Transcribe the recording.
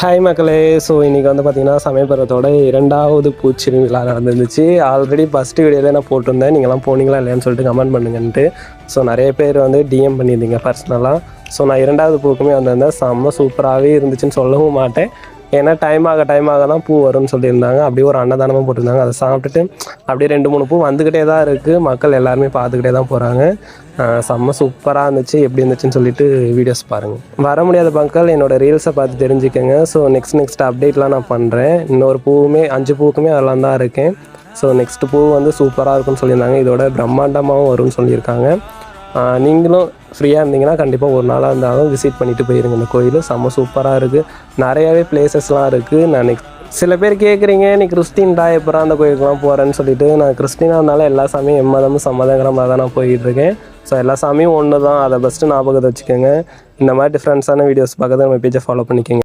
Hi மக்களே. So இன்றைக்கி வந்து பார்த்திங்கன்னா சமயபுரத்தோட 2வது பூச்செடி விழா நடந்துருந்துச்சு. ஆல்ரெடி ஃபஸ்ட்டு வீடியோவில் நான் போட்டிருந்தேன், நீங்கள்லாம் போனீங்களா இல்லையான்னு சொல்லிட்டு கமெண்ட் பண்ணுங்கன்ட்டு. ஸோ நிறைய பேர் வந்து டிஎம் பண்ணியிருந்தீங்க பர்சனலாக. ஸோ நான் 2வது பூக்குமே வந்திருந்தேன். செம்ம சூப்பராகவே இருந்துச்சுன்னு சொல்லவும் மாட்டேன். ஏன்னா டைம் ஆக தான் பூ வரும்னு சொல்லியிருந்தாங்க. அப்படியே ஒரு அன்னதானமாக போட்டிருந்தாங்க. அதை சாப்பிட்டுட்டு அப்படியே 2-3 பூ வந்துக்கிட்டே தான் இருக்குது. மக்கள் எல்லாருமே பார்த்துக்கிட்டே தான் போகிறாங்க. செம்ம சூப்பராக இருந்துச்சு. எப்படி இருந்துச்சுன்னு சொல்லிட்டு வீடியோஸ் பாருங்கள். வர முடியாத மக்கள் என்னோடய ரீல்ஸை பார்த்து தெரிஞ்சுக்கோங்க. ஸோ நெக்ஸ்ட் அப்டேட்லாம் நான் பண்ணுறேன். இன்னொரு பூவுமே 5 பூவுக்குமே அதெல்லாம் தான் இருக்கேன். ஸோ நெக்ஸ்ட் பூ வந்து சூப்பராக இருக்குன்னு சொல்லியிருந்தாங்க. இதோட பிரம்மாண்டமாகவும் வரும்னு சொல்லியிருக்காங்க. நீங்களும் ஃப்ரீயாக இருந்தீங்கன்னா கண்டிப்பாக ஒரு நாளாக இருந்தாலும் விசிட் பண்ணிவிட்டு போயிருங்க. இந்த கோயில் செம்ம சூப்பராக இருக்குது. நிறையாவே பிளேசஸ்லாம் இருக்குது. நான் சில பேர் கேட்குறீங்க, நீ கிறிஸ்டின்டா எப்போ அந்த கோயிலுக்குலாம் போகிறேன்னு சொல்லிட்டு. நான் கிறிஸ்டினாக இருந்தாலும் எல்லா சாமியும் எம்மதமும் சம்மதங்கிற மாதிரி தான் நான் போயிட்டுருக்கேன். ஸோ எல்லா சாமியும் ஒன்று தான். அதை ஃபஸ்ட்டு ஞாபகத்தை வச்சுக்கோங்க. இந்த மாதிரி டிஃப்ரெண்ட்ஸான வீடியோஸ் பார்க்கறது நம்ம பேஜை ஃபாலோ பண்ணிக்கோங்க.